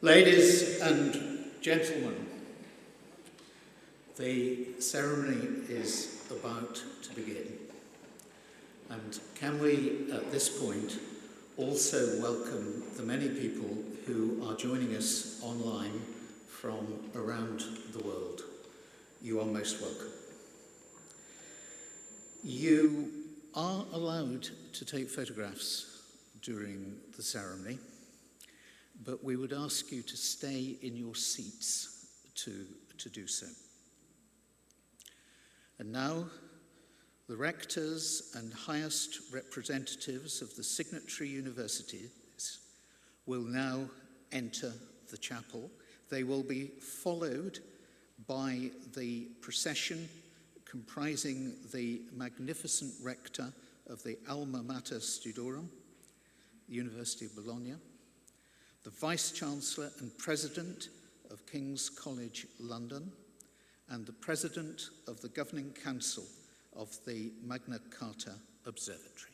Ladies and gentlemen, the ceremony is about to begin. And can we, at this point, also welcome the many people who are joining us online from around the world. You are most welcome. You are allowed to take photographs during the ceremony, but we would ask you to stay in your seats to do so. And now, the rectors and highest representatives of the signatory universities will now enter the chapel. They will be followed by the procession comprising the magnificent rector of the Alma Mater Studiorum, the University of Bologna, the Vice-Chancellor and President of King's College London, and the President of the Governing Council of the Magna Charta Observatory.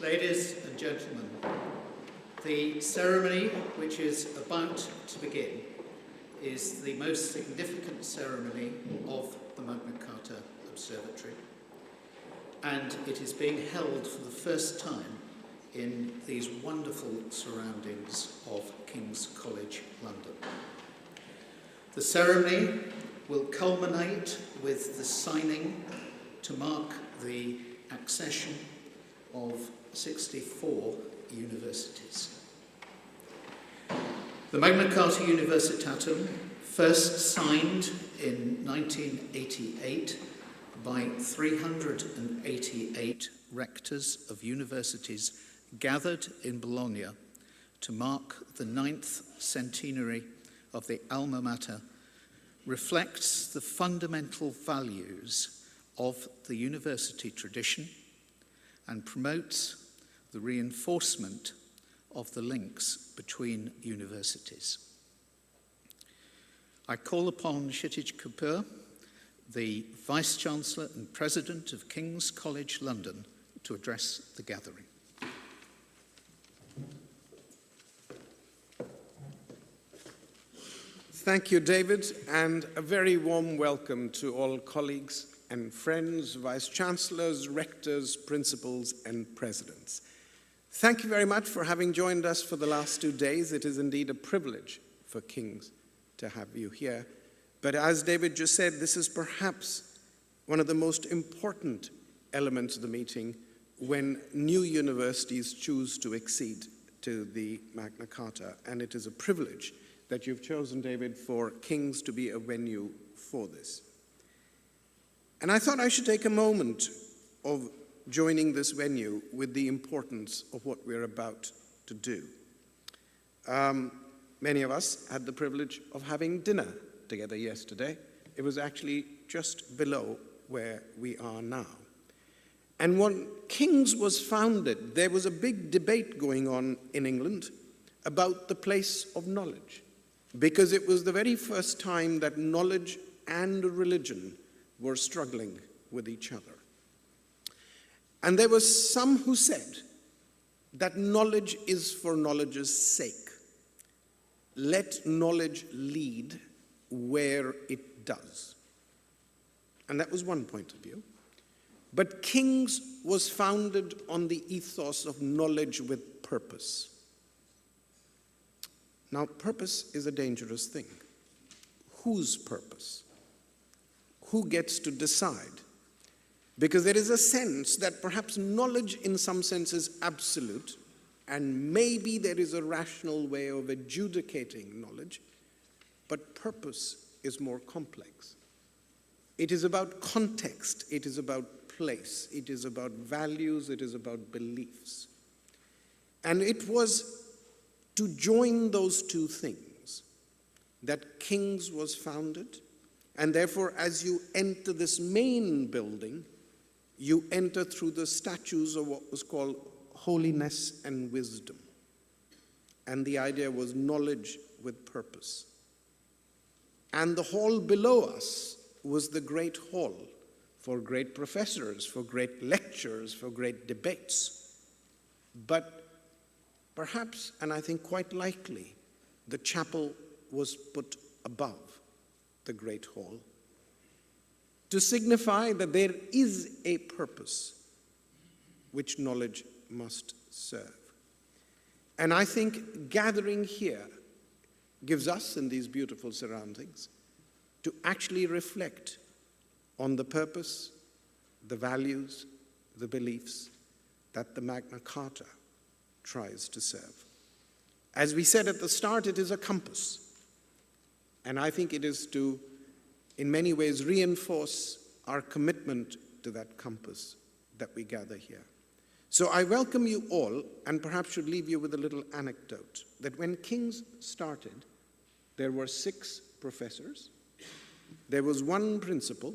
Ladies and gentlemen, the ceremony which is about to begin is the most significant ceremony of the Magna Charta Observatory, and it is being held for the first time in these wonderful surroundings of King's College, London. The ceremony will culminate with the signing to mark the accession of 64 universities. The Magna Charta Universitatum, first signed in 1988 by 388 rectors of universities gathered in Bologna to mark the 9th centenary of the alma mater, reflects the fundamental values of the university tradition and promotes the reinforcement of the links between universities. I call upon Kshitij Kapoor, the Vice-Chancellor and President of King's College London, to address the gathering. Thank you, David, and a very warm welcome to all colleagues and friends, vice-chancellors, rectors, principals, and presidents. Thank you very much for having joined us for the last 2 days. It is indeed a privilege for King's to have you here. But as David just said, this is perhaps one of the most important elements of the meeting when new universities choose to accede to the Magna Charta, and it is a privilege that you've chosen, David, for King's to be a venue for this. And I thought I should take a moment of joining this venue with the importance of what we're about to do. Many of us had the privilege of having dinner together yesterday. It was actually just below where we are now. And when King's was founded, there was a big debate going on in England about the place of knowledge, because it was the very first time that knowledge and religion were struggling with each other. And there were some who said that knowledge is for knowledge's sake. Let knowledge lead where it does. And that was one point of view. But King's was founded on the ethos of knowledge with purpose. Now, purpose is a dangerous thing. Whose purpose? Who gets to decide? Because there is a sense that perhaps knowledge in some sense is absolute, and maybe there is a rational way of adjudicating knowledge, but purpose is more complex. It is about context, it is about place, it is about values, it is about beliefs. And it was to join those two things that King's was founded, and therefore as you enter this main building, you enter through the statues of what was called holiness and wisdom. And the idea was knowledge with purpose. And the hall below us was the great hall for great professors, for great lectures, for great debates. But perhaps, and I think quite likely, the chapel was put above the great hall to signify that there is a purpose which knowledge must serve. And I think gathering here gives us, in these beautiful surroundings, to actually reflect on the purpose, the values, the beliefs that the Magna Charta tries to serve. As we said at the start, it is a compass. And I think it is to, in many ways, reinforce our commitment to that compass that we gather here. So I welcome you all, and perhaps should leave you with a little anecdote, that when King's started, there were 6 professors, there was 1 principal,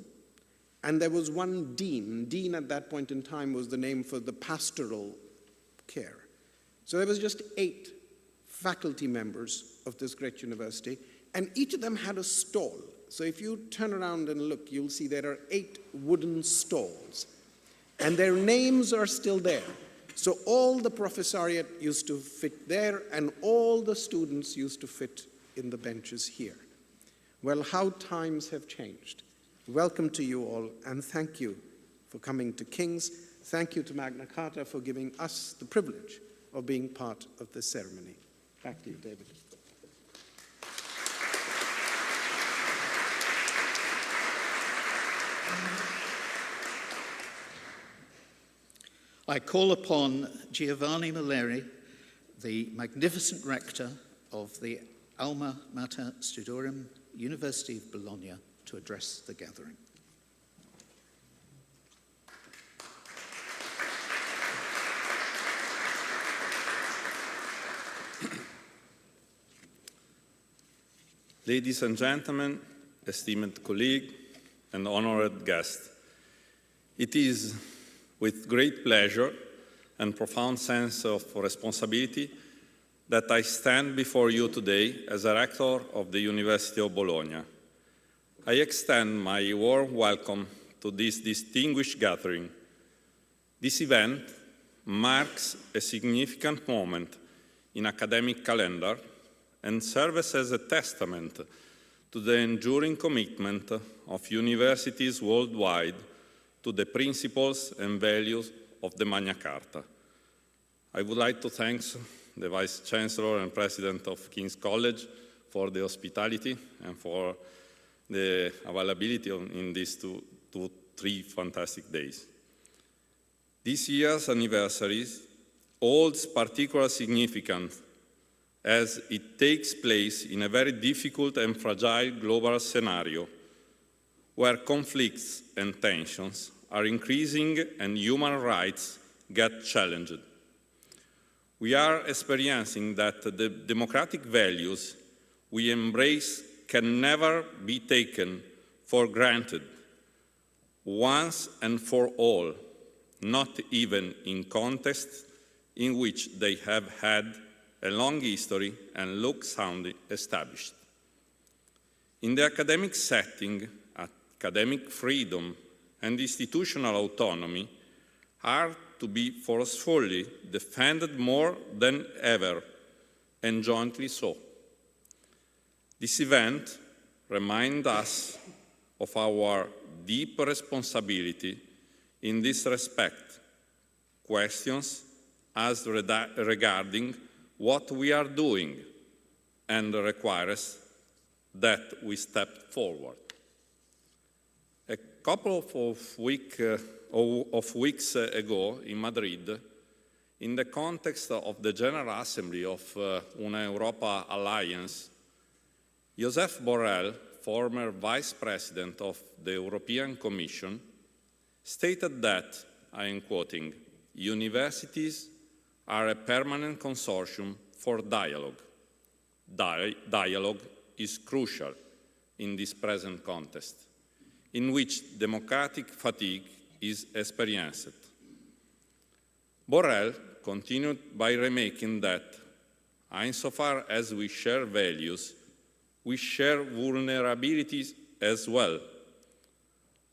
and there was 1 dean. Dean at that point in time was the name for the pastoral care. So there was just 8 faculty members of this great university, and each of them had a stall. So if you turn around and look, you'll see there are 8 wooden stalls. And their names are still there. So all the professoriate used to fit there, and all the students used to fit in the benches here. Well, how times have changed. Welcome to you all, and thank you for coming to King's. Thank you to Magna Charta for giving us the privilege of being part of this ceremony. Back to you, David. I call upon Giovanni Maleri, the magnificent rector of the Alma Mater Studiorum, University of Bologna, to address the gathering. Ladies and gentlemen, esteemed colleague and honored guest, it is with great pleasure and profound sense of responsibility that I stand before you today as a rector of the University of Bologna. I extend my warm welcome to this distinguished gathering. This event marks a significant moment in academic calendar and serves as a testament to the enduring commitment of universities worldwide to the principles and values of the Magna Charta. I would like to thank the Vice Chancellor and President of King's College for the hospitality and for the availability in these three fantastic days. This year's anniversary holds particular significance as it takes place in a very difficult and fragile global scenario where conflicts and tensions are increasing and human rights get challenged. We are experiencing that the democratic values we embrace can never be taken for granted once and for all, not even in contexts in which they have had a long history and look soundly established. In the academic setting, academic freedom and institutional autonomy are to be forcefully defended more than ever, and jointly so. This event reminds us of our deep responsibility in this respect, questions as regarding what we are doing, and requires that we step forward. A couple of weeks ago in Madrid, in the context of the General Assembly of Una Europa Alliance, Josep Borrell, former Vice President of the European Commission, stated that, I am quoting, "Universities are a permanent consortium for dialogue. Dialogue is crucial in this present context, in which democratic fatigue is experienced." Borrell continued by remarking that, insofar as we share values, we share vulnerabilities as well.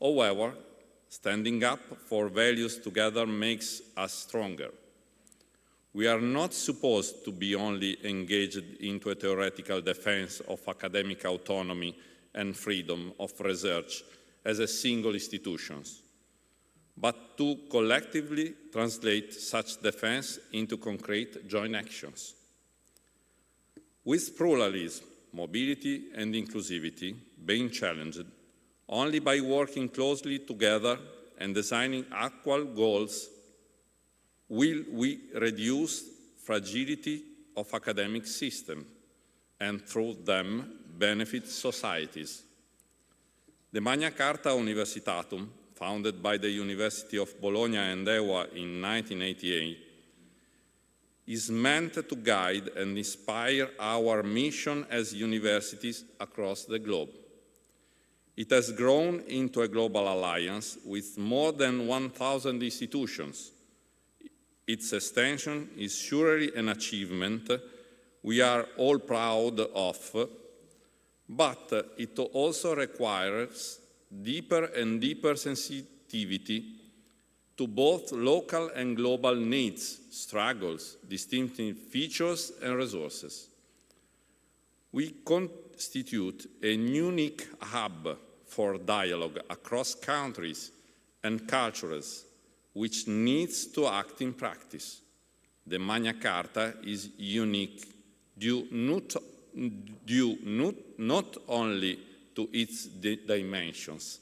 However, standing up for values together makes us stronger. We are not supposed to be only engaged into a theoretical defense of academic autonomy and freedom of research as a single institution, but to collectively translate such defense into concrete joint actions. With pluralism, mobility and inclusivity being challenged, only by working closely together and designing equal goals will we reduce fragility of academic system and through them benefit societies. The Magna Charta Universitatum, founded by the University of Bologna and EUA in 1988, is meant to guide and inspire our mission as universities across the globe. It has grown into a global alliance with more than 1,000 institutions. Its extension is surely an achievement we are all proud of, but it also requires deeper and deeper sensitivity to both local and global needs, struggles, distinctive features, and resources. We constitute a unique hub for dialogue across countries and cultures, which needs to act in practice. The Magna Charta is unique due not only to its dimensions,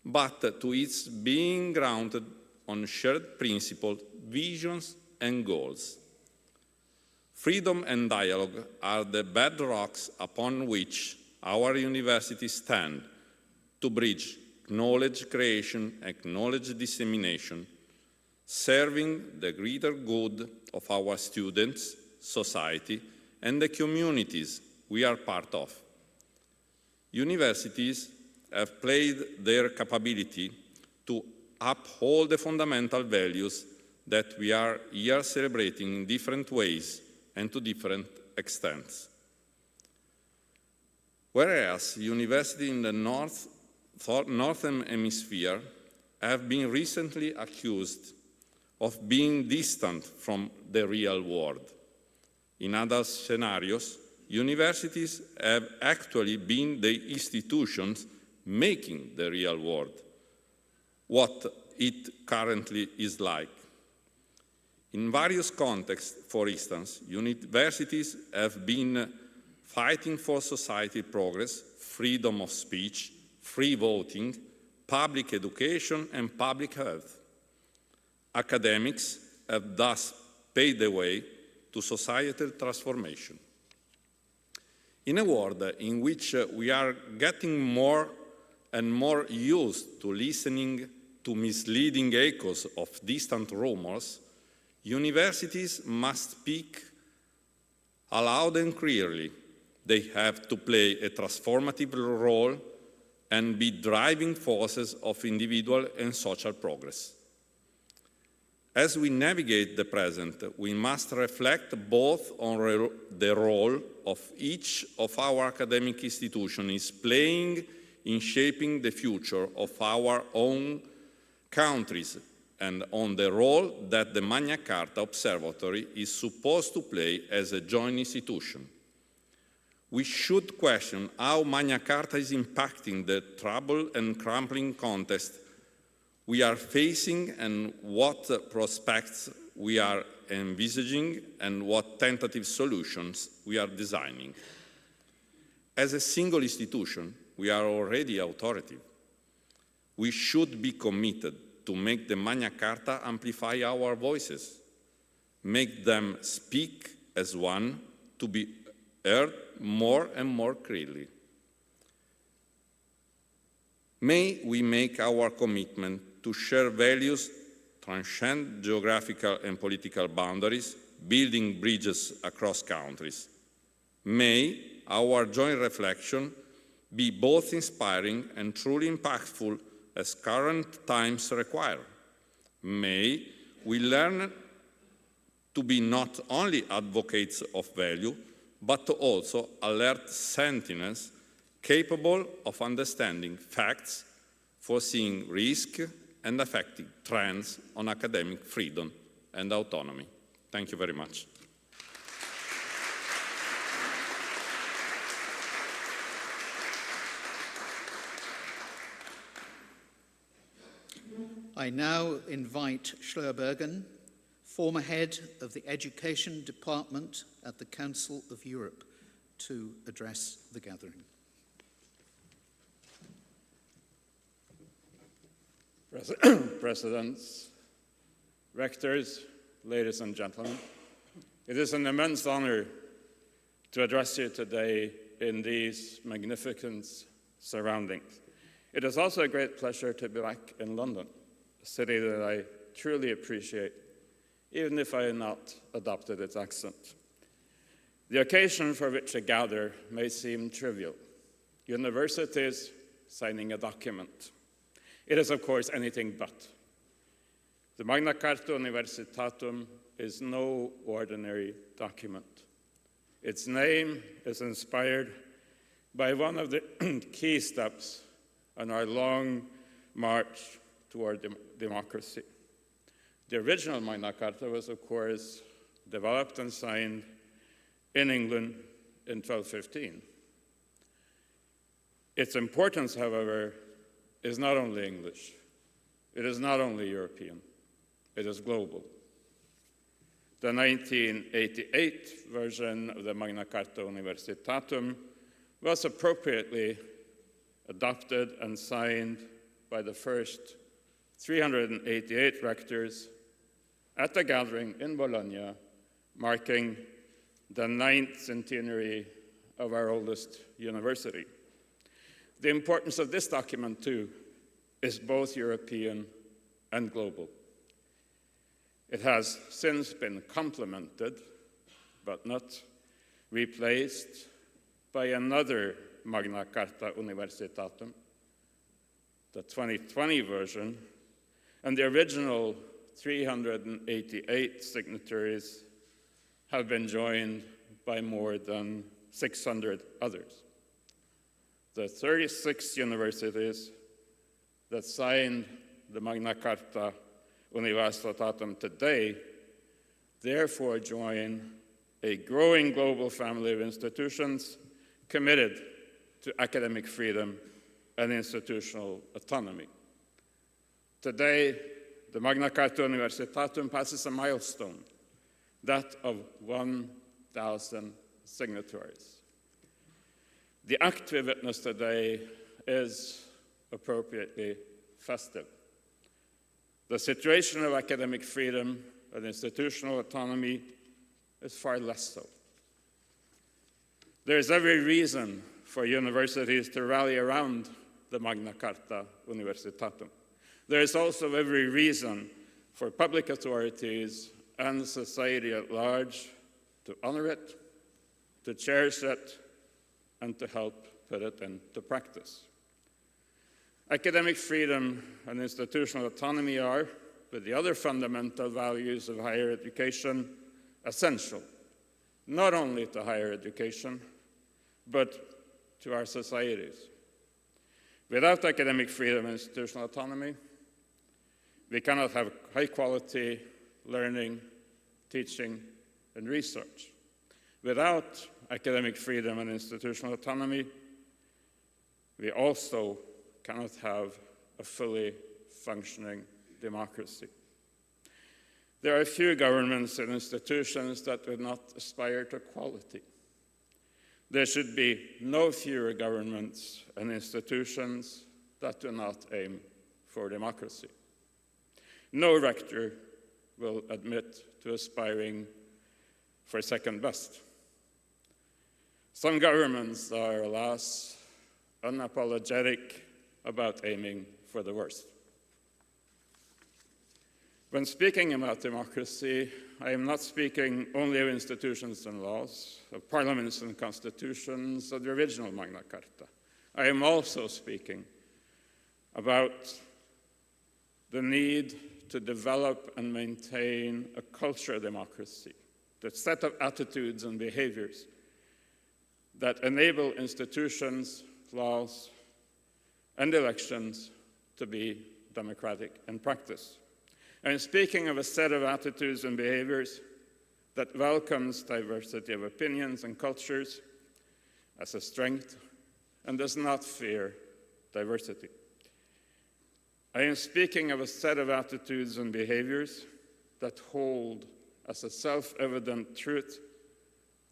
but to its being grounded on shared principles, visions, and goals. Freedom and dialogue are the bedrocks upon which our universities stand to bridge knowledge creation and knowledge dissemination, serving the greater good of our students, society, and the communities we are part of. Universities have played their capability to uphold the fundamental values that we are here celebrating in different ways and to different extents. Whereas universities in the Northern Hemisphere have been recently accused of being distant from the real world. In other scenarios, universities have actually been the institutions making the real world, what it currently is like. In various contexts, for instance, universities have been fighting for society progress, freedom of speech, free voting, public education, and public health. Academics have thus paved the way to societal transformation. In a world in which we are getting more and more used to listening to misleading echoes of distant rumors, universities must speak aloud and clearly. They have to play a transformative role and be driving forces of individual and social progress. As we navigate the present, we must reflect both on the role of each of our academic institutions is playing in shaping the future of our own countries and on the role that the Magna Charta Observatory is supposed to play as a joint institution. We should question how Magna Charta is impacting the troubled and crumbling context we are facing and what prospects we are envisaging and what tentative solutions we are designing. As a single institution, we are already authoritative. We should be committed to make the Magna Charta amplify our voices, make them speak as one, to be heard more and more clearly. May we make our commitment to share values, transcend geographical and political boundaries, building bridges across countries. May our joint reflection be both inspiring and truly impactful as current times require. May we learn to be not only advocates of value, but also alert sentinels capable of understanding facts, foreseeing risk, and affecting trends on academic freedom and autonomy. Thank you very much. I now invite Schlierbergen, former head of the Education Department at the Council of Europe, to address the gathering. Presidents, rectors, ladies and gentlemen, it is an immense honor to address you today in these magnificent surroundings. It is also a great pleasure to be back in London, a city that I truly appreciate, even if I have not adopted its accent. The occasion for which I gather may seem trivial. Universities signing a document. It is, of course, anything but. The Magna Charta Universitatum is no ordinary document. Its name is inspired by one of the key steps on our long march toward democracy. The original Magna Charta was, of course, developed and signed in England in 1215. Its importance, however, is not only English. It is not only European. It is global. The 1988 version of the Magna Charta Universitatum was appropriately adopted and signed by the first 388 rectors at a gathering in Bologna, marking the 9th centenary of our oldest university. The importance of this document, too, is both European and global. It has since been complemented, but not replaced, by another Magna Charta Universitatum, the 2020 version, and the original 388 signatories have been joined by more than 600 others. The 36 universities that signed the Magna Charta Universitatum today therefore join a growing global family of institutions committed to academic freedom and institutional autonomy. Today, the Magna Charta Universitatum passes a milestone, that of 1,000 signatories. The act we witness today is appropriately festive. The situation of academic freedom and institutional autonomy is far less so. There is every reason for universities to rally around the Magna Charta Universitatum. There is also every reason for public authorities and society at large to honor it, to cherish it, and to help put it into practice. Academic freedom and institutional autonomy are, with the other fundamental values of higher education, essential, not only to higher education, but to our societies. Without academic freedom and institutional autonomy, we cannot have high-quality learning, teaching, and research. Without academic freedom and institutional autonomy, we also cannot have a fully functioning democracy. There are few governments and institutions that would not aspire to equality. There should be no fewer governments and institutions that do not aim for democracy. No rector will admit to aspiring for second best. Some governments are, alas, unapologetic about aiming for the worst. When speaking about democracy, I am not speaking only of institutions and laws, of parliaments and constitutions, of the original Magna Charta. I am also speaking about the need to develop and maintain a culture of democracy, the set of attitudes and behaviors that enable institutions, laws, and elections to be democratic in practice. I'm speaking of a set of attitudes and behaviors that welcomes diversity of opinions and cultures as a strength and does not fear diversity. I am speaking of a set of attitudes and behaviors that hold as a self-evident truth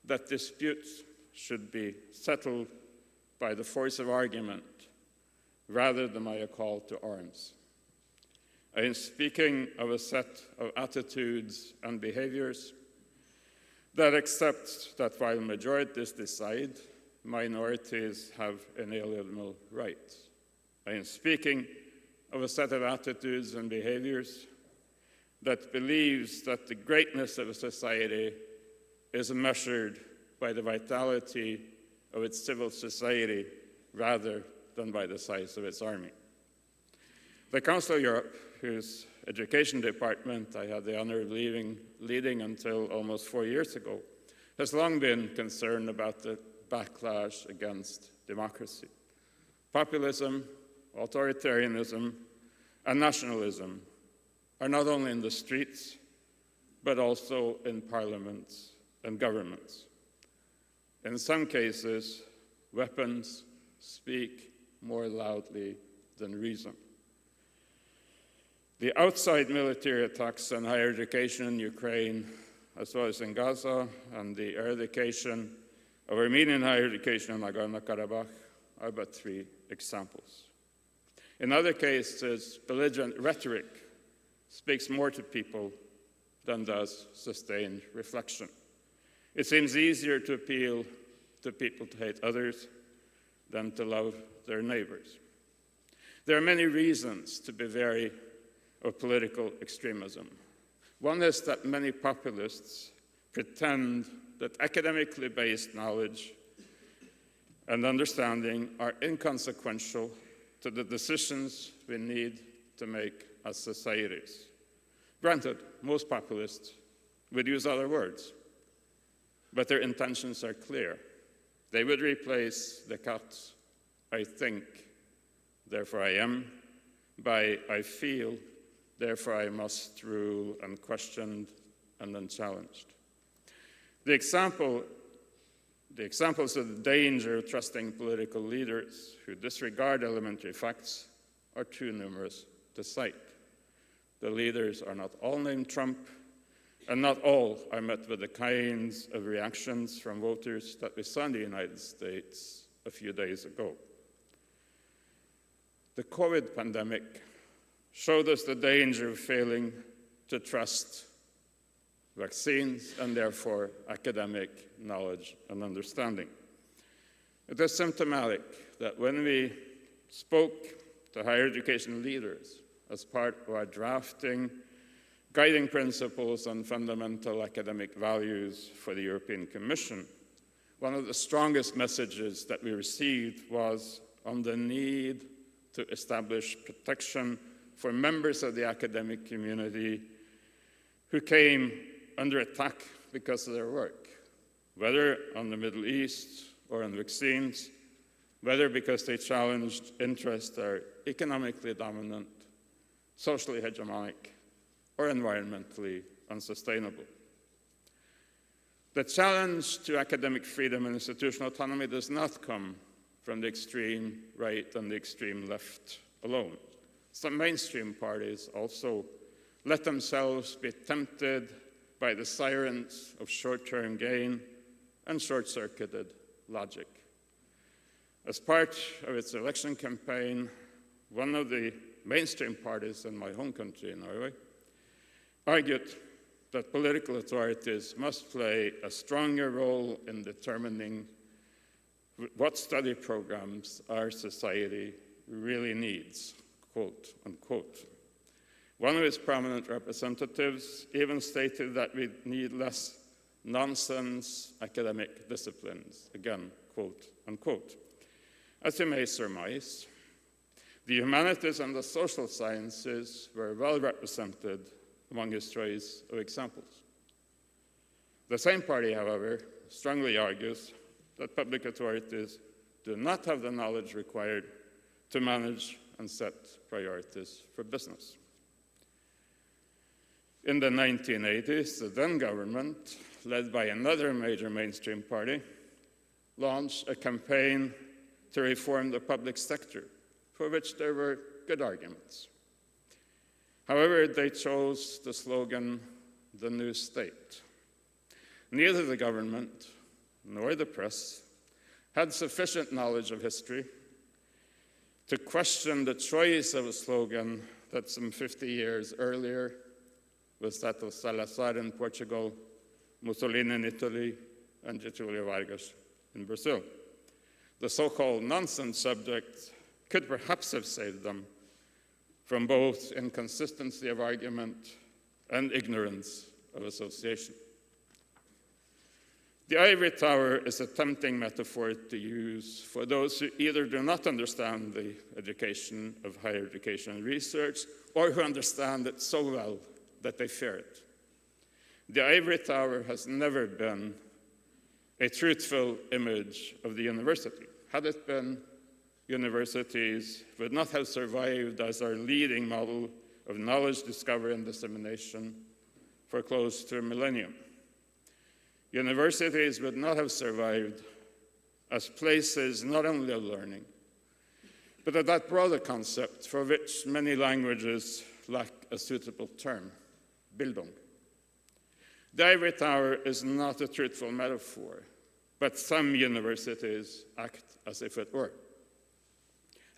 that disputes should be settled by the force of argument rather than by a call to arms. I am speaking of a set of attitudes and behaviors that accept that while majorities decide, minorities have inalienable rights. I am speaking of a set of attitudes and behaviors that believes that the greatness of a society is measured by the vitality of its civil society rather than by the size of its army. The Council of Europe, whose education department I had the honor of leading until almost 4 years ago, has long been concerned about the backlash against democracy. Populism, authoritarianism, and nationalism are not only in the streets, but also in parliaments and governments. In some cases, weapons speak more loudly than reason. The outside military attacks on higher education in Ukraine, as well as in Gaza, and the eradication of Armenian higher education in Magna Charta are but 3 examples. In other cases, belligerent rhetoric speaks more to people than does sustained reflection. It seems easier to appeal to people to hate others than to love their neighbors. There are many reasons to be wary of political extremism. One is that many populists pretend that academically based knowledge and understanding are inconsequential to the decisions we need to make as societies. Granted, most populists would use other words, but their intentions are clear. They would replace Descartes' "I think, therefore I am," by "I feel, therefore I must" rule unquestioned and unchallenged. The examples of the danger of trusting political leaders who disregard elementary facts are too numerous to cite. The leaders are not all named Trump, and not all are met with the kinds of reactions from voters that we saw in the United States a few days ago. The COVID pandemic showed us the danger of failing to trust vaccines and therefore academic knowledge and understanding. It is symptomatic that when we spoke to higher education leaders as part of our drafting guiding principles on fundamental academic values for the European Commission, one of the strongest messages that we received was on the need to establish protection for members of the academic community who came under attack because of their work, whether on the Middle East or on vaccines, whether because they challenged interests that are economically dominant, socially hegemonic, or environmentally unsustainable. The challenge to academic freedom and institutional autonomy does not come from the extreme right and the extreme left alone. Some mainstream parties also let themselves be tempted by the sirens of short-term gain and short-circuited logic. As part of its election campaign, one of the mainstream parties in my home country, Norway, argued that political authorities must play a stronger role in determining what study programs our society really needs, quote unquote. One of its prominent representatives even stated that we need less nonsense academic disciplines, again, quote unquote. As you may surmise, the humanities and the social sciences were well represented among his choice of examples. The same party, however, strongly argues that public authorities do not have the knowledge required to manage and set priorities for business. In the 1980s, the then government, led by another major mainstream party, launched a campaign to reform the public sector, for which there were good arguments. However, they chose the slogan, "The New State." Neither the government nor the press had sufficient knowledge of history to question the choice of a slogan that some 50 years earlier was that of Salazar in Portugal, Mussolini in Italy, and Getúlio Vargas in Brazil. The so-called nonsense subject could perhaps have saved them from both inconsistency of argument and ignorance of association. The ivory tower is a tempting metaphor to use for those who either do not understand the education of higher education and research, or who understand it so well that they fear it. The ivory tower has never been a truthful image of the university. Had it been, universities would not have survived as our leading model of knowledge discovery and dissemination for close to a millennium. Universities would not have survived as places not only of learning, but of that broader concept for which many languages lack a suitable term, Bildung. The ivory tower is not a truthful metaphor, but some universities act as if it were.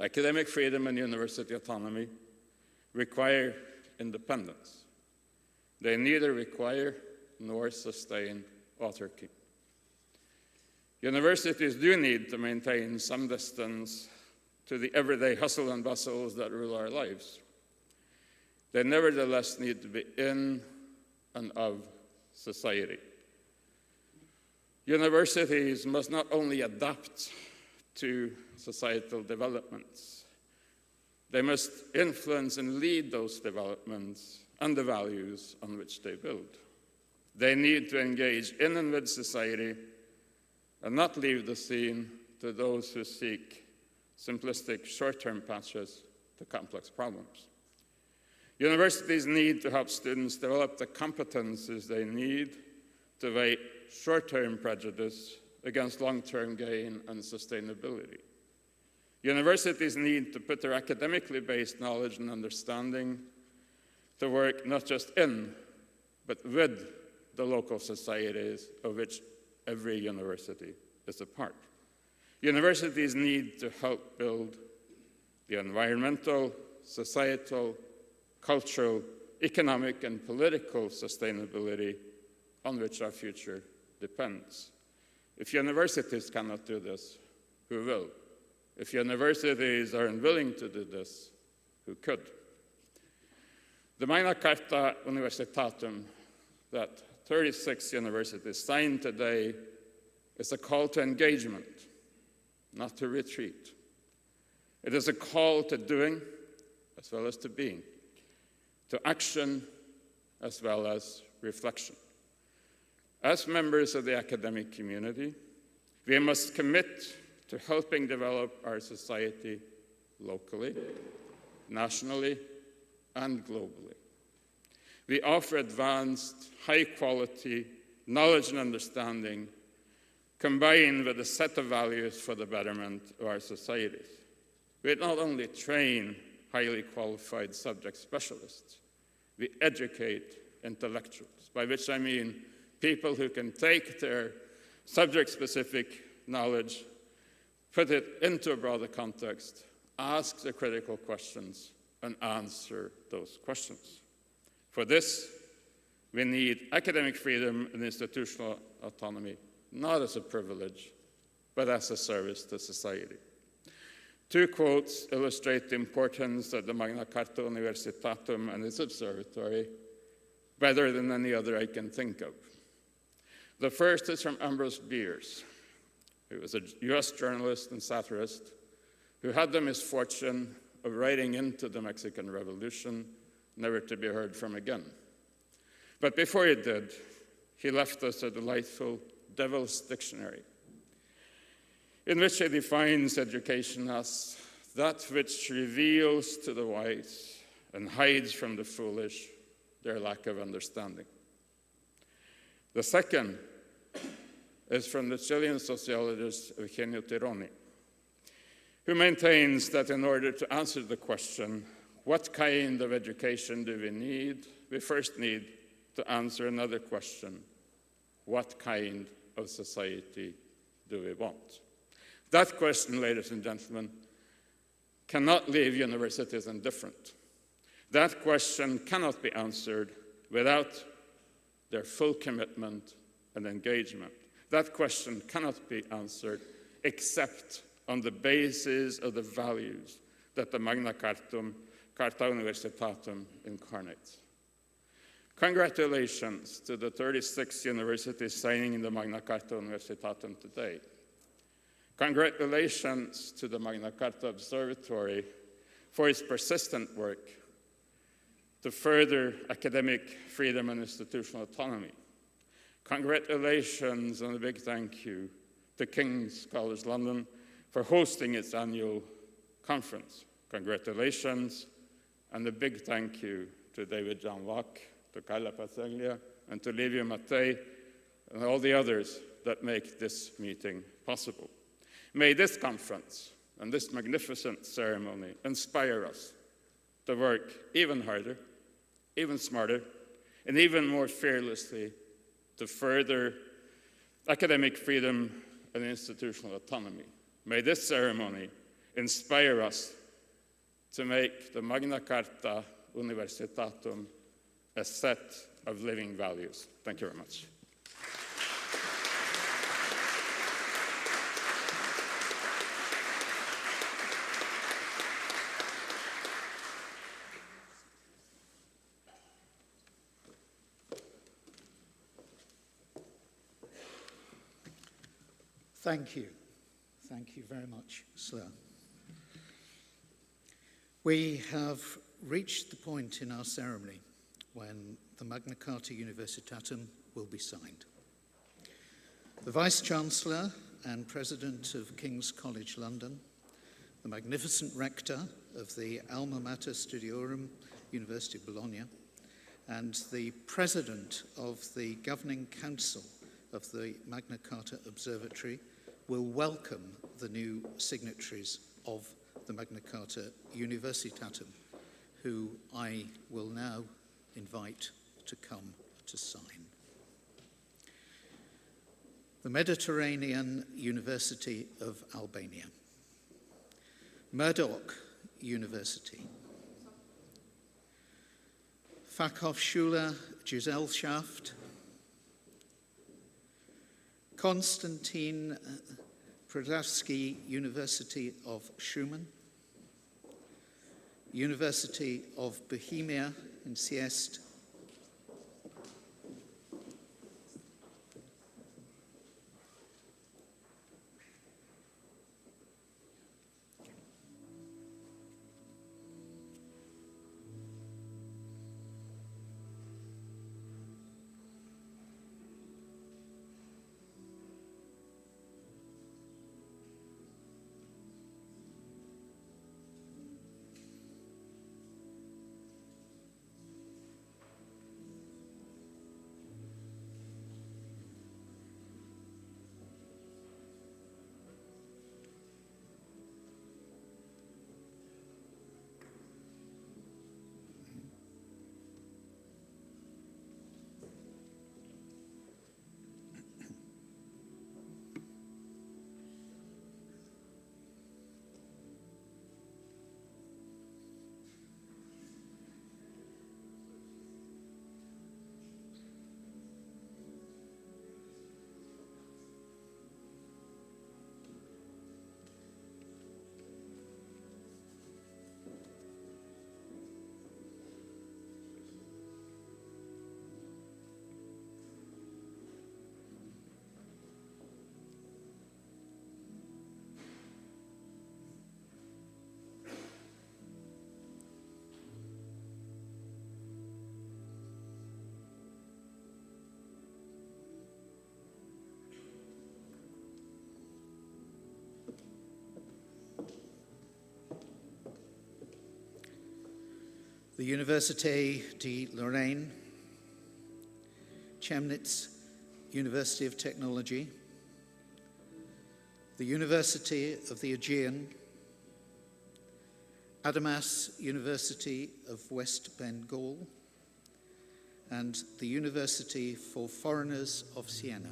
Academic freedom and university autonomy require independence. They neither require nor sustain autarky. Universities do need to maintain some distance to the everyday hustle and bustles that rule our lives. They nevertheless need to be in and of society. Universities must not only adapt to societal developments, they must influence and lead those developments and the values on which they build. They need to engage in and with society and not leave the scene to those who seek simplistic short-term patches to complex problems. Universities need to help students develop the competences they need to weigh short-term prejudice against long-term gain and sustainability. Universities need to put their academically based knowledge and understanding to work not just in, but with the local societies of which every university is a part. Universities need to help build the environmental, societal, cultural, economic, and political sustainability on which our future depends. If universities cannot do this, who will? If universities are unwilling to do this, who could? The Magna Charta Universitatum that 36 universities signed today is a call to engagement, not to retreat. It is a call to doing as well as to being, to action as well as reflection. As members of the academic community, we must commit to helping develop our society locally, nationally, and globally. We offer advanced, high-quality knowledge and understanding combined with a set of values for the betterment of our societies. We not only train highly qualified subject specialists, we educate intellectuals, by which I mean people who can take their subject-specific knowledge, put it into a broader context, ask the critical questions, and answer those questions. For this, we need academic freedom and institutional autonomy, not as a privilege, but as a service to society. Two quotes illustrate the importance of the Magna Charta Universitatum and its observatory better than any other I can think of. The first is from Ambrose Bierce, who was a US journalist and satirist who had the misfortune of writing into the Mexican Revolution, never to be heard from again. But before he did, he left us a delightful Devil's Dictionary, in which he defines education as that which reveals to the wise and hides from the foolish their lack of understanding. The second is from the Chilean sociologist Eugenio Tironi, who maintains that in order to answer the question, what kind of education do we need? We first need to answer another question. What kind of society do we want? That question, ladies and gentlemen, cannot leave universities indifferent. That question cannot be answered without their full commitment and engagement. That question cannot be answered except on the basis of the values that the Magna Charta Universitatum incarnates. Congratulations to the 36 universities signing the Magna Charta Universitatum today. Congratulations to the Magna Charta Observatory for its persistent work to further academic freedom and institutional autonomy. Congratulations and a big thank you to King's College London for hosting its annual conference. Congratulations And a big thank you to David John Locke, to Carla Pazzaglia, and to Livia Mattei, and all the others that make this meeting possible. May this conference and this magnificent ceremony inspire us to work even harder, even smarter, and even more fearlessly to further academic freedom and institutional autonomy. May this ceremony inspire us to make the Magna Charta Universitatum a set of living values. Thank you very much. Thank you. Thank you very much, sir. We have reached the point in our ceremony when the Magna Charta Universitatum will be signed. The Vice-Chancellor and President of King's College London, the magnificent Rector of the Alma Mater Studiorum, University of Bologna, and the President of the Governing Council of the Magna Carta Observatory will welcome the new signatories of the Magna Carta Universitatum, who I will now invite to come to sign. The Mediterranean University of Albania, Murdoch University, Fachhochschule Gesellschaft, Konstantin Prodavsky University of Schumann, University of Bohemia in Siest, the Université de Lorraine, Chemnitz University of Technology, the University of the Aegean, Adamas University of West Bengal, and the University for Foreigners of Siena.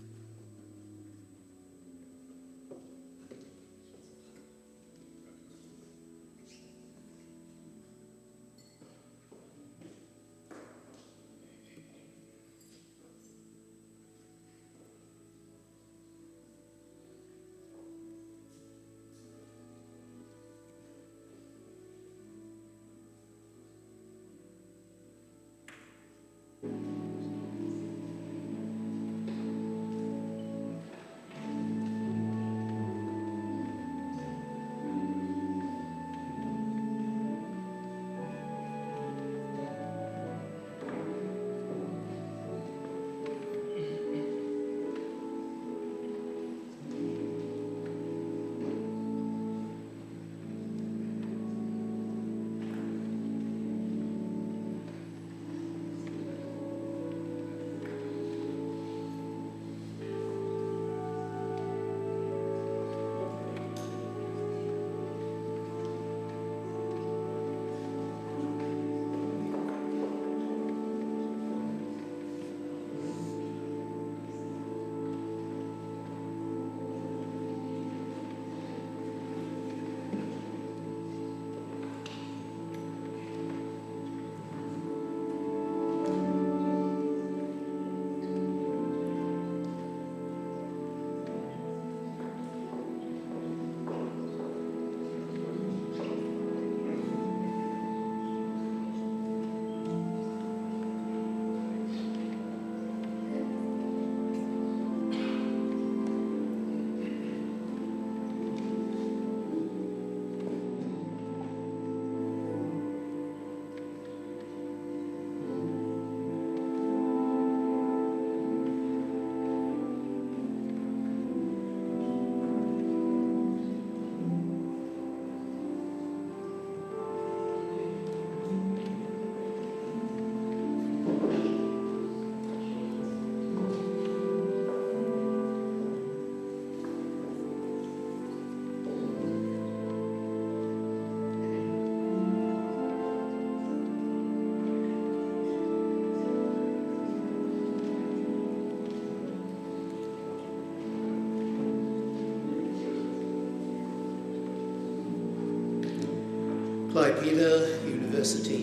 Klaipeda University,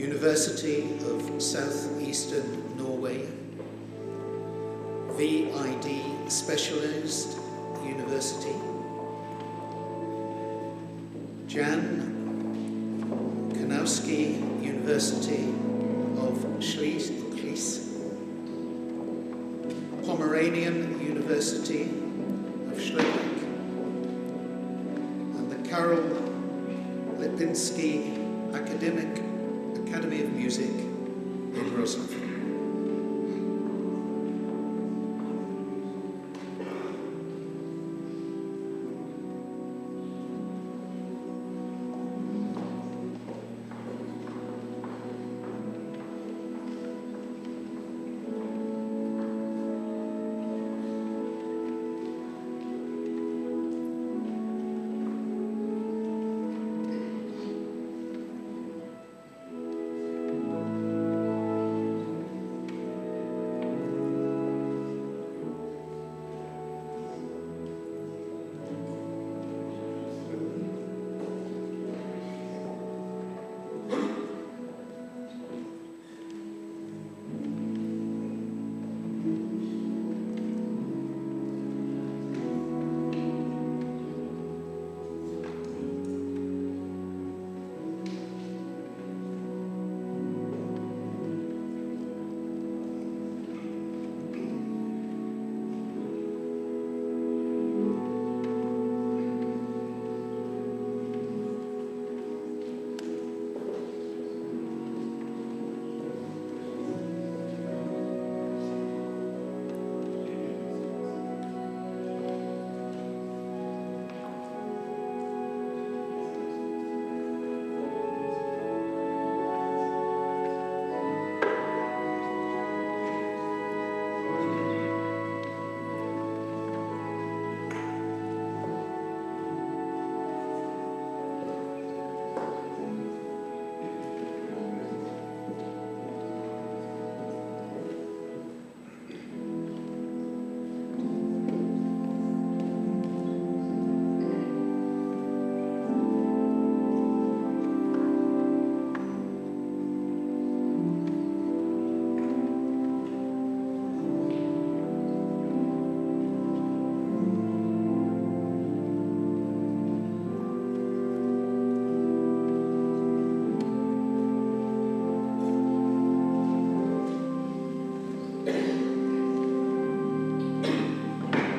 University of Southeastern Norway, VID Specialized University, Jan Kanowski University of Schleswig, Pomeranian University of Schleswig, and the Karol Lipinski Academy of Music in Wrocław.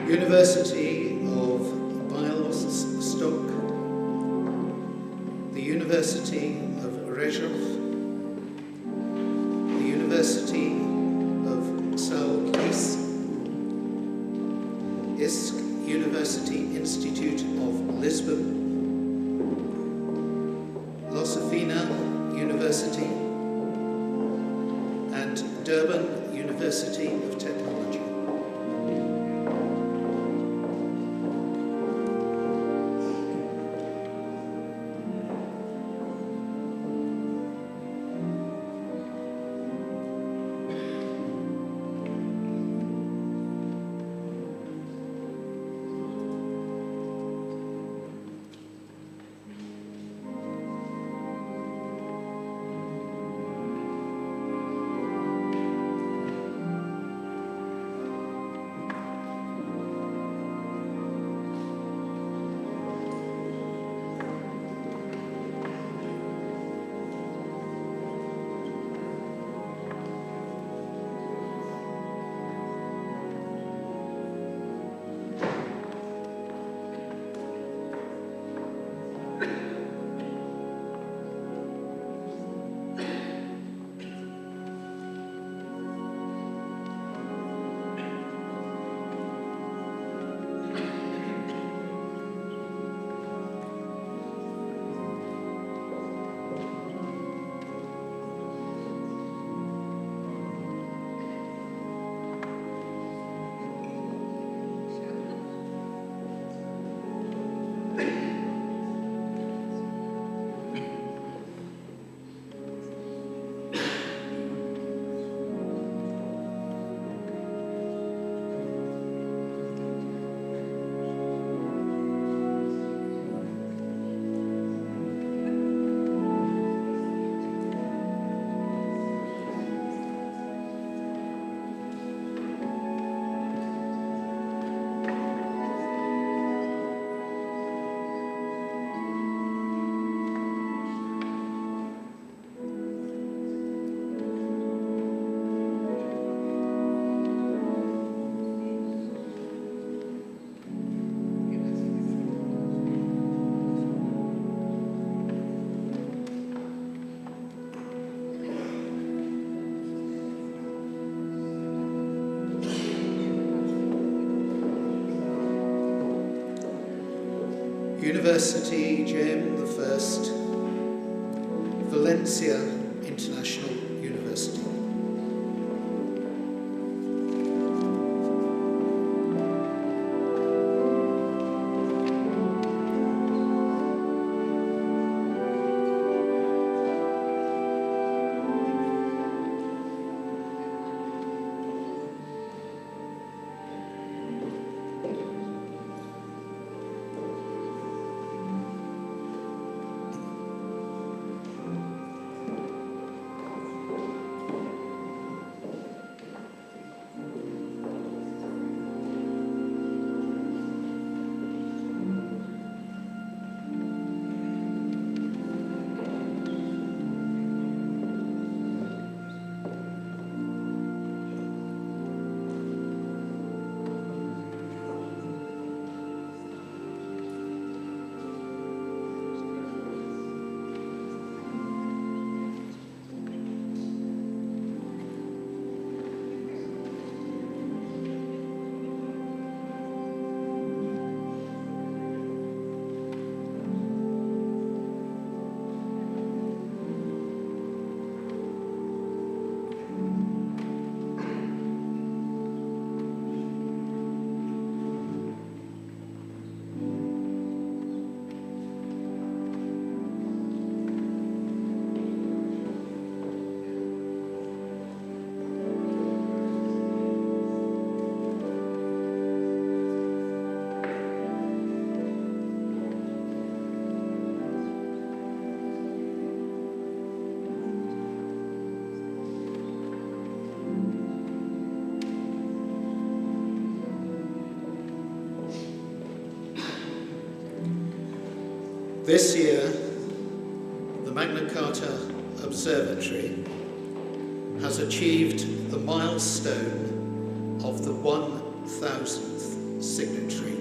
University of Białystok, the University of Rzeszów, the University of Southeast, ISK University Institute of Lisbon, Josefina University, and Durban University of Technology. University Jaime I, Valencia International University. This year, the Magna Charta Observatory has achieved the milestone of the 1,000th signatory.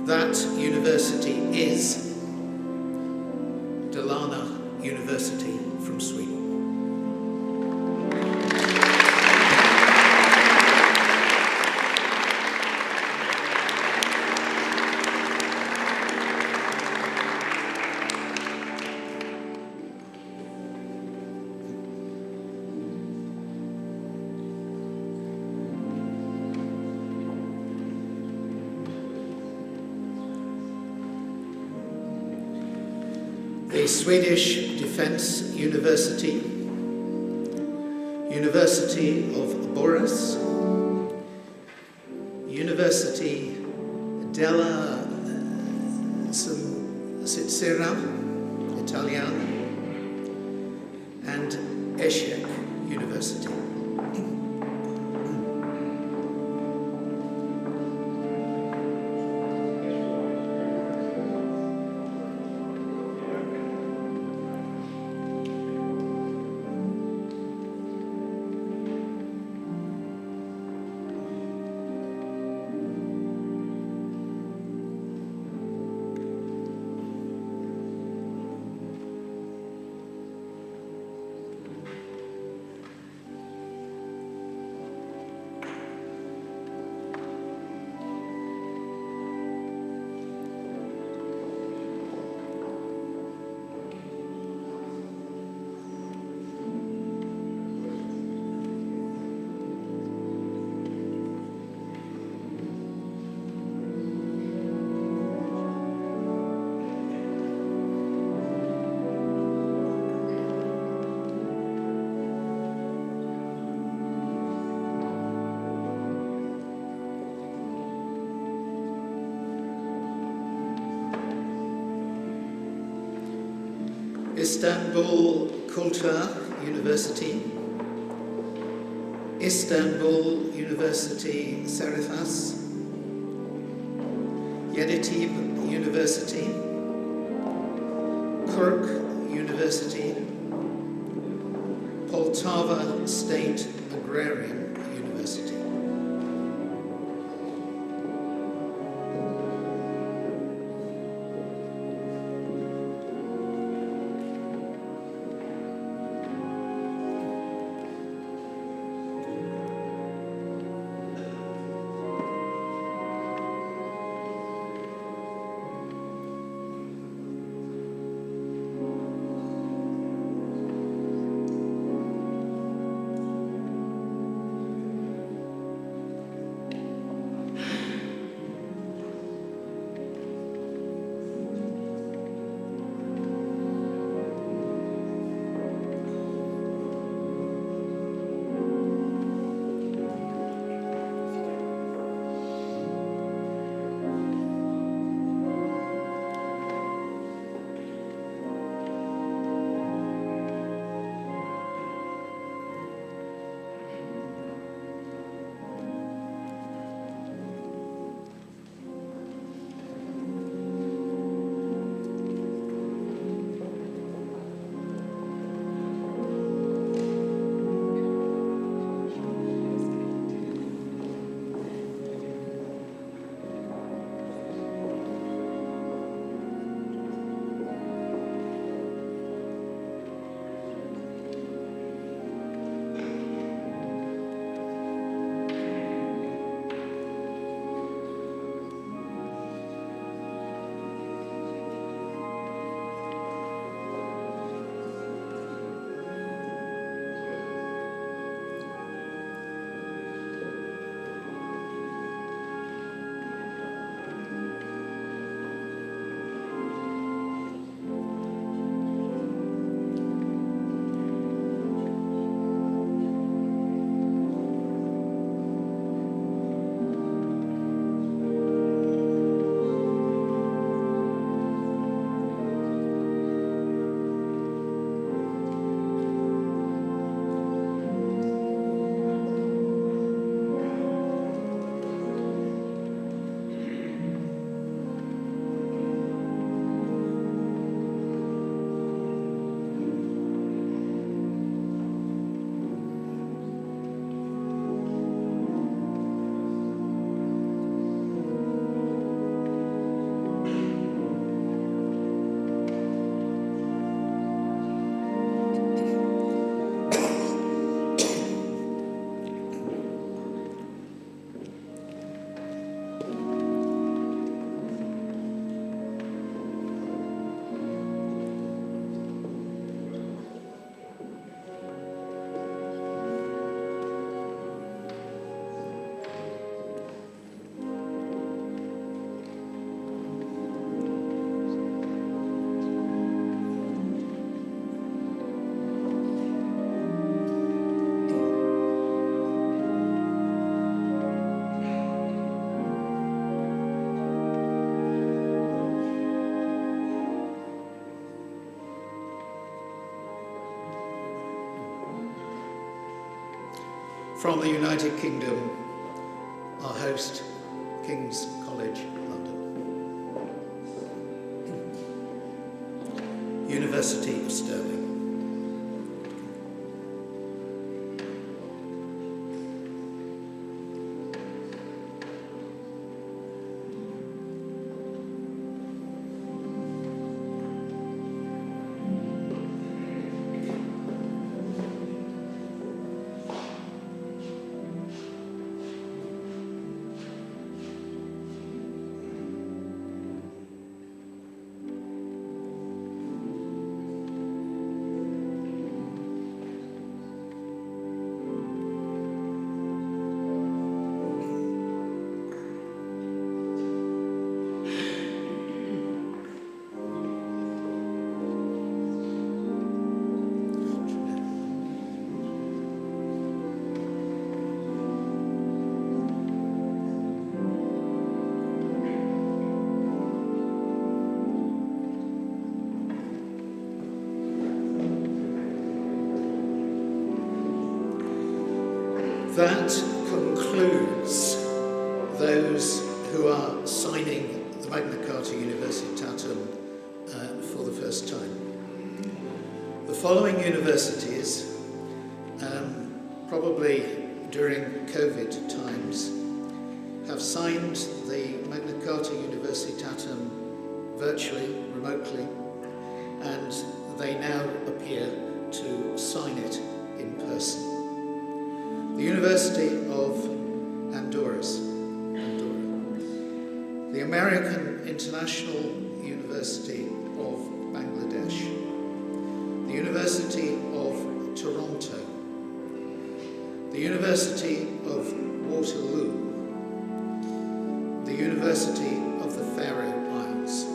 That university is Dalarna University from Sweden. The Swedish Defence University, University of Borås, University della Svizzera, Italiana, and Eszek University. Istanbul Culture University, Istanbul University Serifas, Yeditepe University, Kirk University, Poltava State Agrarian University. From the United Kingdom, our host, King's College, London. University of Stirling. That concludes those who are signing the Magna Charta Universitatum for the first time. The following universities, probably during COVID times, have signed the Magna Charta Universitatum virtually, remotely, and they now appear to sign it in person. The University of Andorra, the American International University of Bangladesh, the University of Toronto, the University of Waterloo, the University of the Faroe Islands.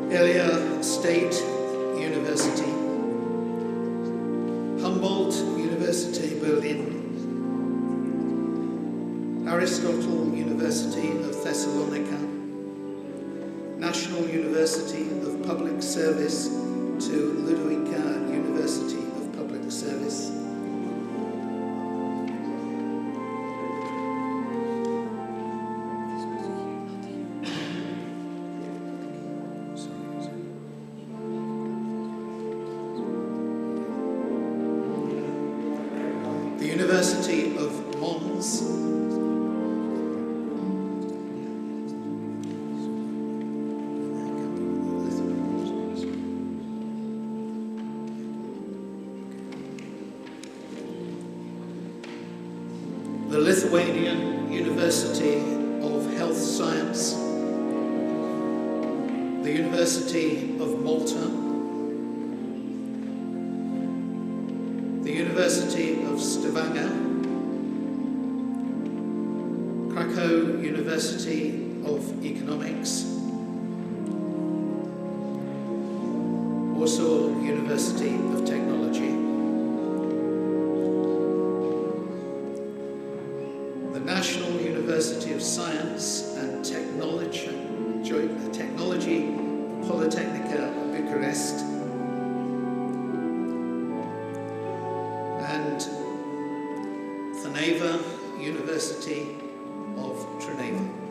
Ilia State University, Humboldt University Berlin, Aristotle University of Thessalonica, National University of Public Service to Ludwika University of Public Service, the University of Mons, the Lithuanian University of Health Science, the University of Malta, the University of Stavanger, Krakow University of Economics, Warsaw University of Technology, the National University of Science and Technology, Technology, Polytechnica Bucharest, and Ternava University of Trnava.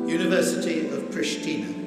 University of Pristina.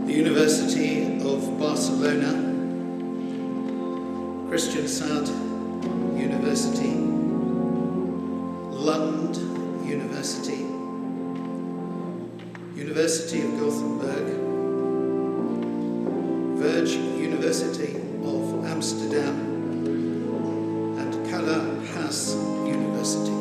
University of Barcelona, Christian Sade University, Lund University, University of Gothenburg, Verge University of Amsterdam, and Calahorra University.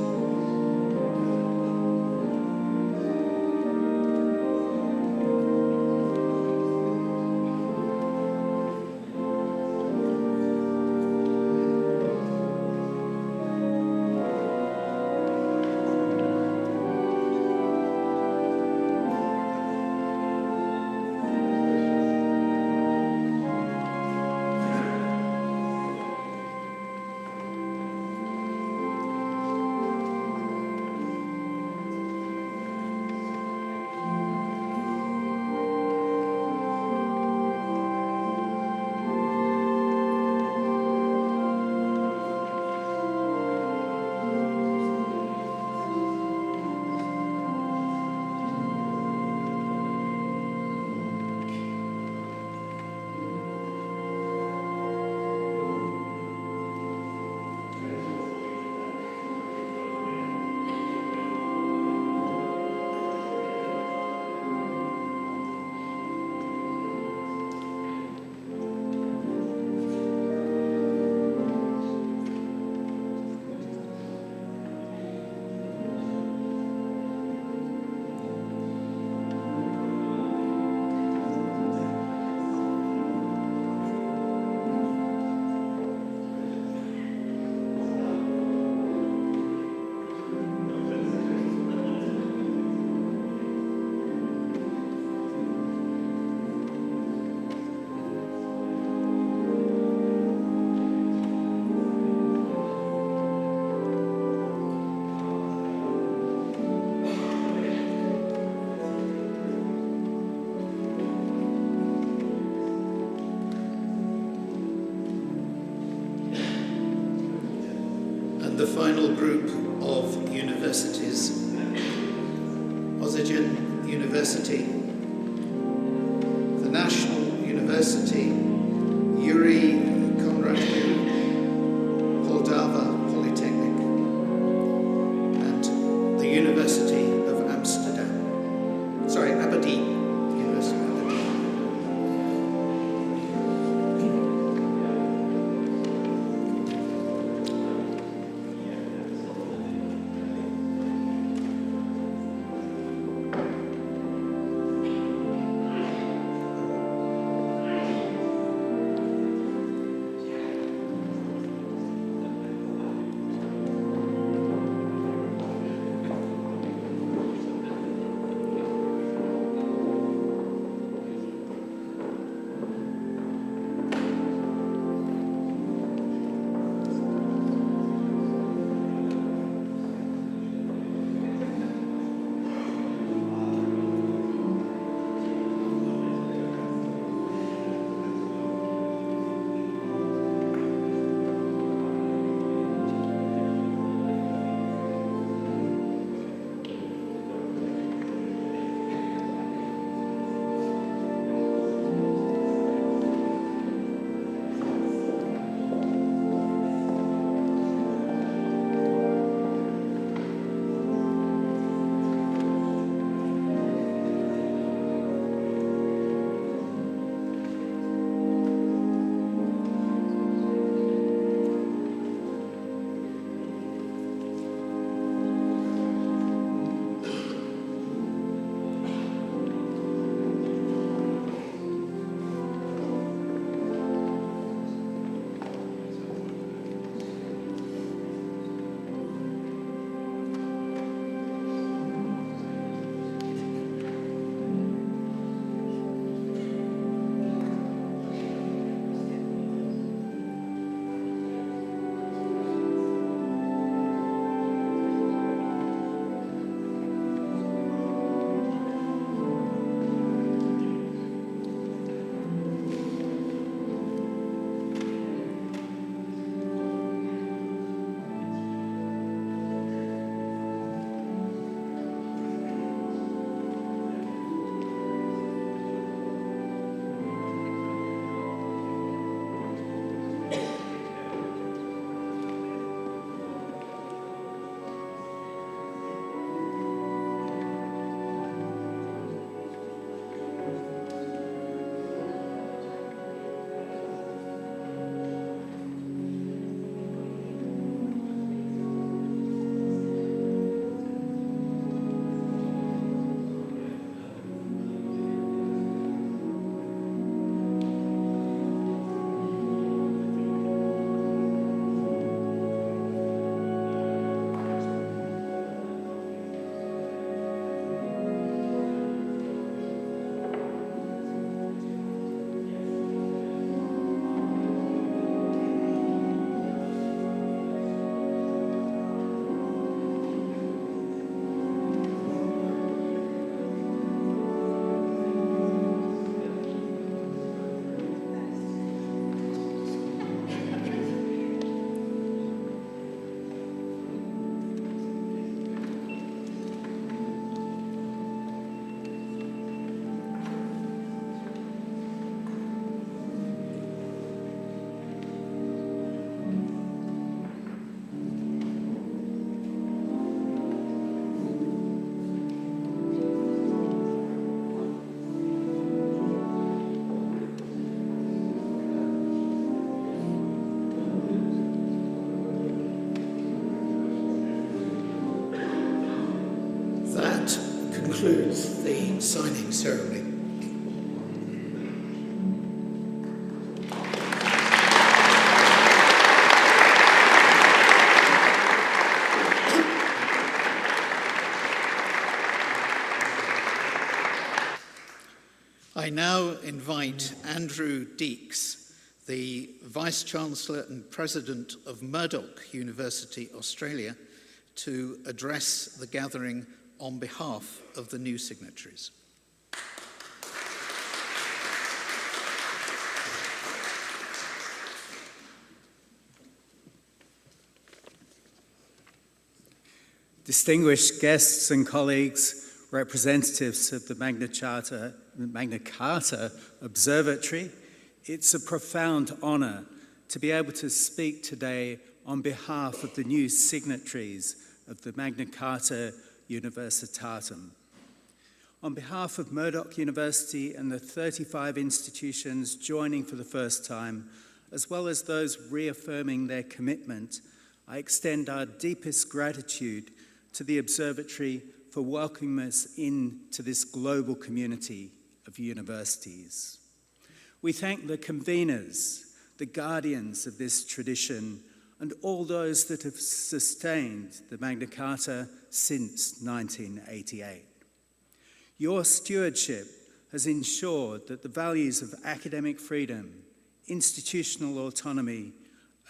And the final group of universities: Osijek University, the National University, Yuri Konradliu, Moldova Polytechnic, and the University of Aberdeen. University of Aberdeen. Concludes the signing ceremony. I now invite Andrew Deeks, the Vice-Chancellor and President of Murdoch University, Australia, to address the gathering on behalf of the new signatories. Distinguished guests and colleagues, representatives of the Magna Carta Observatory, it's a profound honour to be able to speak today on behalf of the new signatories of the Magna Charta Universitatum. On behalf of Murdoch University and the 35 institutions joining for the first time, as well as those reaffirming their commitment, I extend our deepest gratitude to the Observatory for welcoming us into this global community of universities. We thank the conveners, the guardians of this tradition, and all those that have sustained the Magna Carta since 1988. Your stewardship has ensured that the values of academic freedom, institutional autonomy,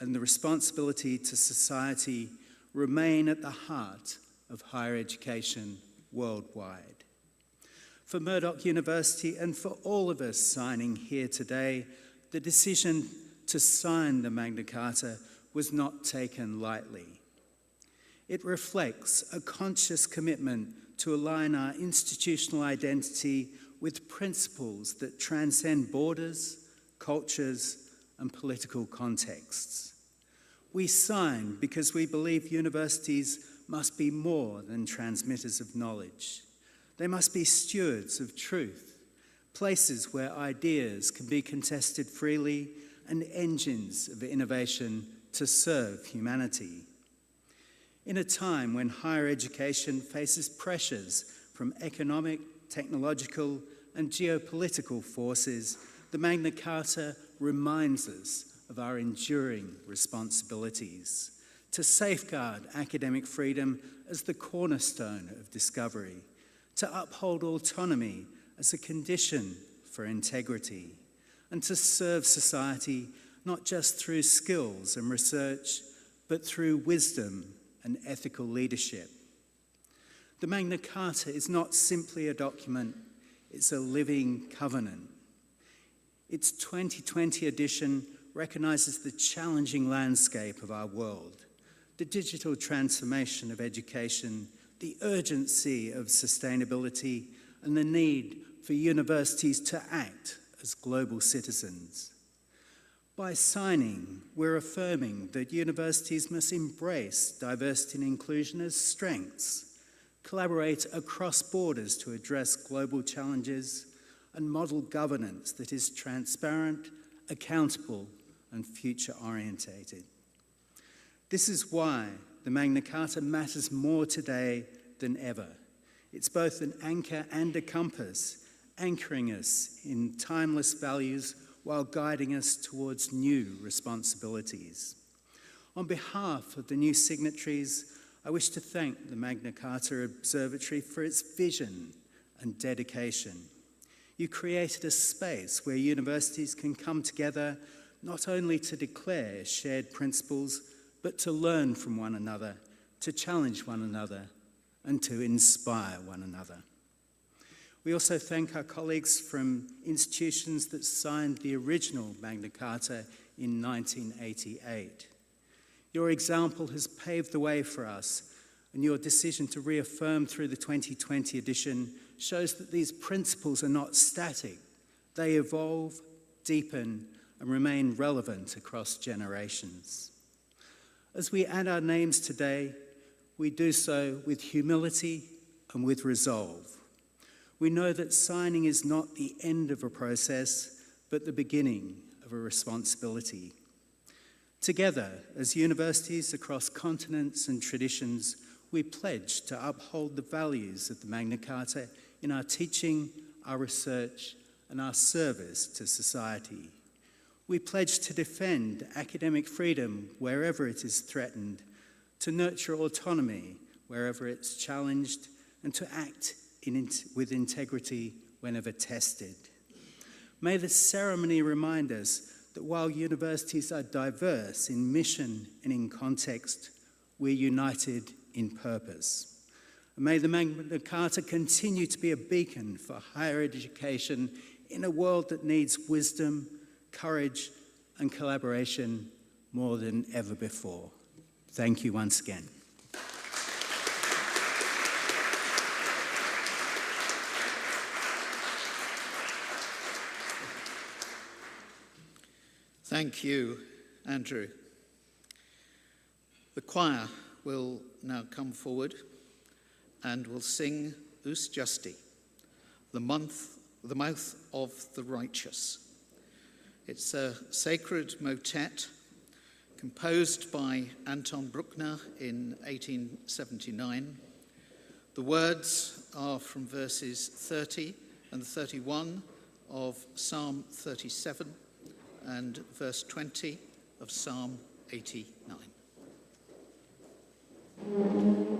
and the responsibility to society remain at the heart of higher education worldwide. For Murdoch University and for all of us signing here today, the decision to sign the Magna Carta was not taken lightly. It reflects a conscious commitment to align our institutional identity with principles that transcend borders, cultures, and political contexts. We sign because we believe universities must be more than transmitters of knowledge. They must be stewards of truth, places where ideas can be contested freely, and engines of innovation to serve humanity. In a time when higher education faces pressures from economic, technological, and geopolitical forces, the Magna Carta reminds us of our enduring responsibilities to safeguard academic freedom as the cornerstone of discovery, to uphold autonomy as a condition for integrity, and to serve society not just through skills and research, but through wisdom and ethical leadership. The Magna Carta is not simply a document, it's a living covenant. Its 2020 edition recognises the challenging landscape of our world, the digital transformation of education, the urgency of sustainability, and the need for universities to act as global citizens. By signing, we're affirming that universities must embrace diversity and inclusion as strengths, collaborate across borders to address global challenges, and model governance that is transparent, accountable, and future-orientated. This is why the Magna Carta matters more today than ever. It's both an anchor and a compass, anchoring us in timeless values while guiding us towards new responsibilities. On behalf of the new signatories, I wish to thank the Magna Carta Observatory for its vision and dedication. You created a space where universities can come together not only to declare shared principles, but to learn from one another, to challenge one another, and to inspire one another. We also thank our colleagues from institutions that signed the original Magna Carta in 1988. Your example has paved the way for us, and your decision to reaffirm through the 2020 edition shows that these principles are not static. They evolve, deepen, and remain relevant across generations. As we add our names today, we do so with humility and with resolve. We know that signing is not the end of a process, but the beginning of a responsibility. Together, as universities across continents and traditions, we pledge to uphold the values of the Magna Carta in our teaching, our research, and our service to society. We pledge to defend academic freedom wherever it is threatened, to nurture autonomy wherever it's challenged, and to act with integrity whenever tested. May the ceremony remind us that while universities are diverse in mission and in context, we're united in purpose. And may the Magna Carta continue to be a beacon for higher education in a world that needs wisdom, courage, and collaboration more than ever before. Thank you once again. Thank you, Andrew. The choir will now come forward and will sing Us Justi, the mouth of the righteous. It's a sacred motet composed by Anton Bruckner in 1879. The words are from verses 30 and 31 of Psalm 37 and verse 20 of Psalm 89. Amen.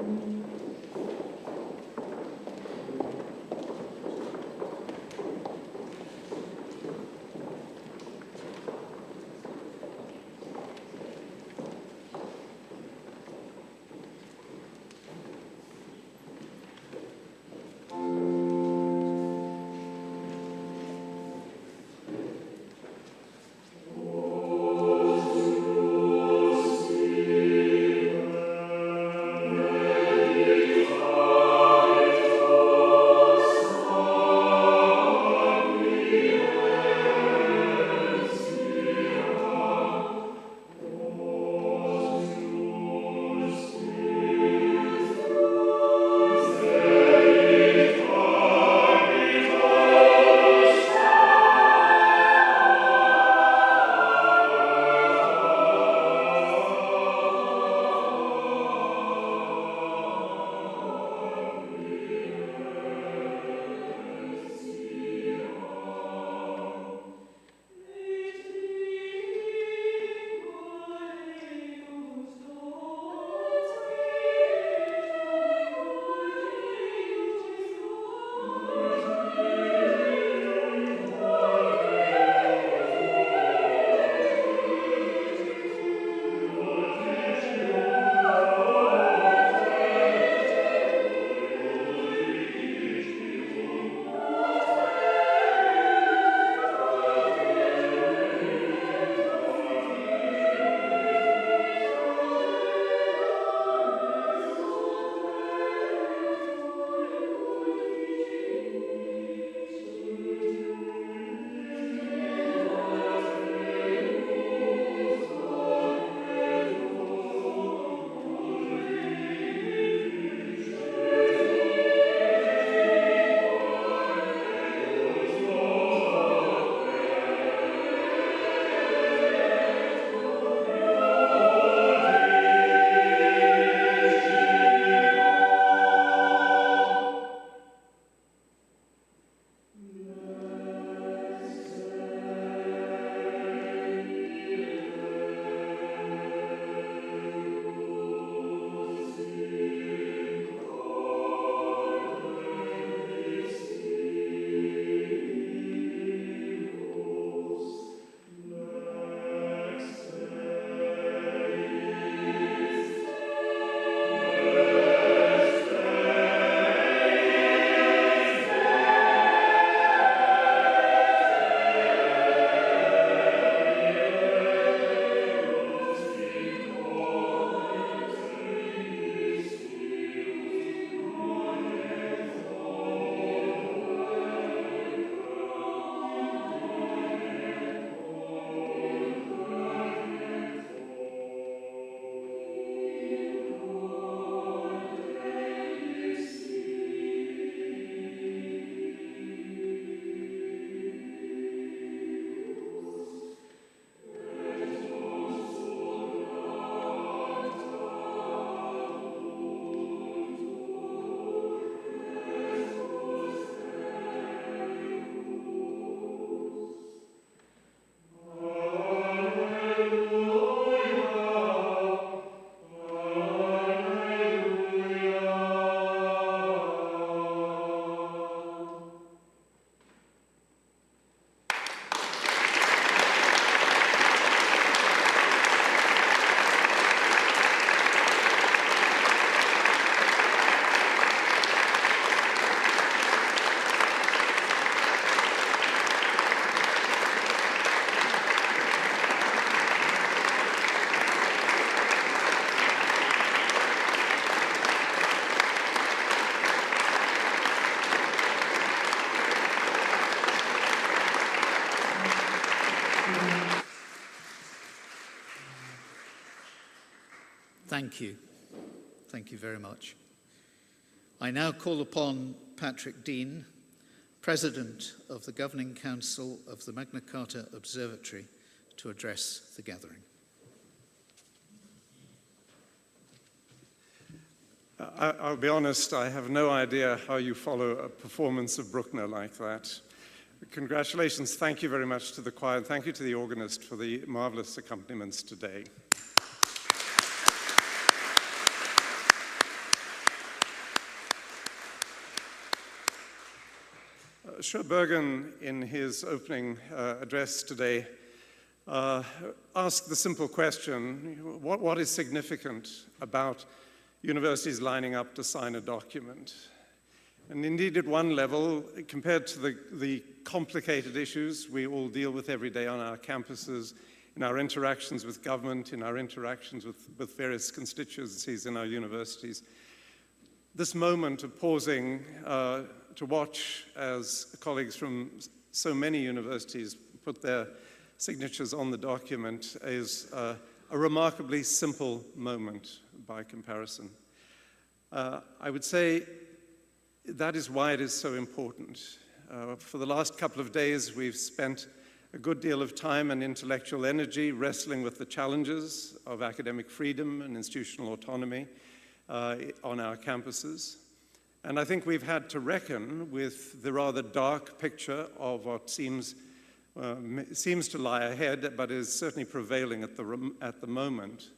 Thank you. Thank you very much. I now call upon Patrick Dean, President of the Governing Council of the Magna Charta Observatory, to address the gathering. I'll be honest, I have no idea how you follow a performance of Bruckner like that. Congratulations, thank you very much to the choir, and thank you to the organist for the marvelous accompaniments today. Scherbergen, in his opening address today, asked the simple question, what is significant about universities lining up to sign a document? And indeed, at one level, compared to the complicated issues we all deal with every day on our campuses, in our interactions with government, in our interactions with various constituencies in our universities, this moment of pausing to watch as colleagues from so many universities put their signatures on the document is a remarkably simple moment by comparison. I would say that is why it is so important. For the last couple of days, we've spent a good deal of time and intellectual energy wrestling with the challenges of academic freedom and institutional autonomy on our campuses. And I think we've had to reckon with the rather dark picture of what seems to lie ahead, but is certainly prevailing at the moment.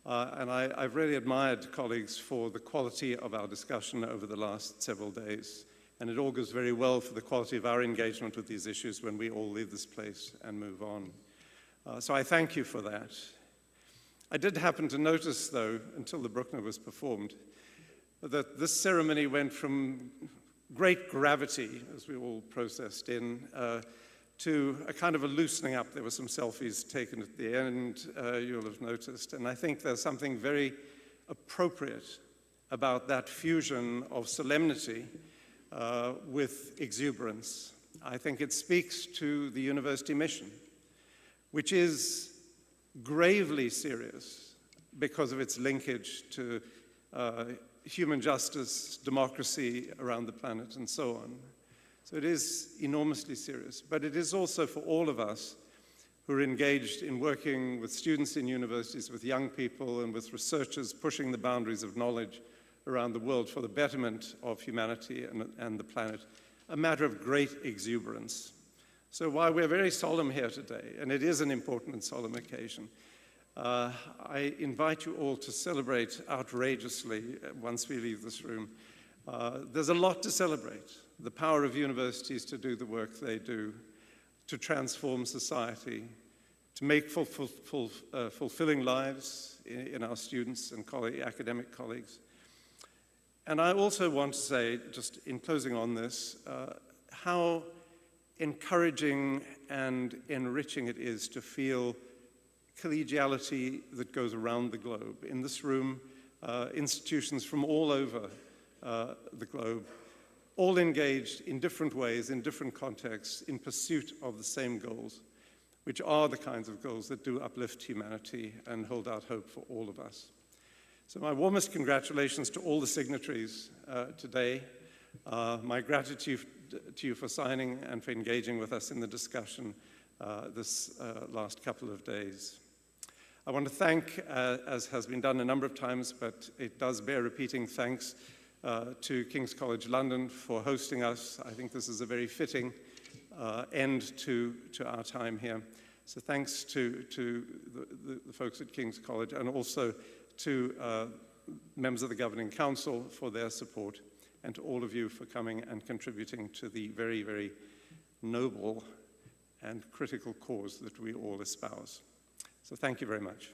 And I've really admired colleagues for the quality of our discussion over the last several days. And it augurs very well for the quality of our engagement with these issues when we all leave this place and move on. So I thank you for that. I did happen to notice, though, until the Bruckner was performed, that this ceremony went from great gravity, as we all processed in, to a kind of a loosening up. There were some selfies taken at the end, you'll have noticed. And I think there's something very appropriate about that fusion of solemnity with exuberance. I think it speaks to the university mission, which is gravely serious because of its linkage to human justice, democracy around the planet, and so on. So it is enormously serious, but it is also for all of us who are engaged in working with students in universities, with young people, and with researchers pushing the boundaries of knowledge around the world for the betterment of humanity and the planet, a matter of great exuberance. So while we're very solemn here today, and it is an important and solemn occasion, I invite you all to celebrate outrageously once we leave this room. There's a lot to celebrate. The power of universities to do the work they do, to transform society, to make fulfilling lives in our students and academic colleagues. And I also want to say, just in closing on this, how encouraging and enriching it is to feel collegiality that goes around the globe. In this room, institutions from all over the globe, all engaged in different ways, in different contexts, in pursuit of the same goals, which are the kinds of goals that do uplift humanity and hold out hope for all of us. So my warmest congratulations to all the signatories today. My gratitude to you for signing and for engaging with us in the discussion this last couple of days. I want to thank, as has been done a number of times, but it does bear repeating, thanks to King's College London for hosting us. I think this is a very fitting end to our time here. So thanks to the folks at King's College, and also to members of the Governing Council for their support, and to all of you for coming and contributing to the very, very noble and critical cause that we all espouse. So thank you very much.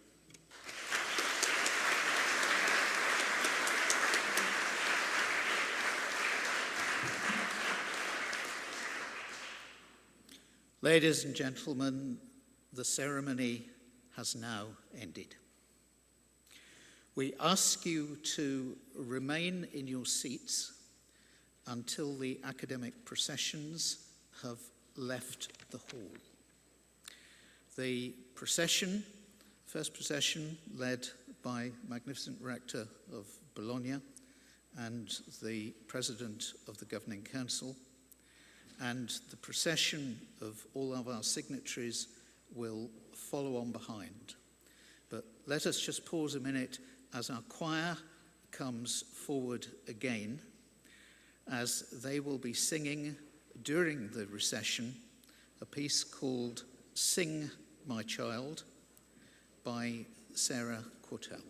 Ladies and gentlemen, the ceremony has now ended. We ask you to remain in your seats until the academic processions have left the hall. The procession, first procession led by Magnificent Rector of Bologna and the President of the Governing Council, and the procession of all of our signatories will follow on behind. But let us just pause a minute as our choir comes forward again, as they will be singing during the recession a piece called Sing, My Child by Sarah Cortell.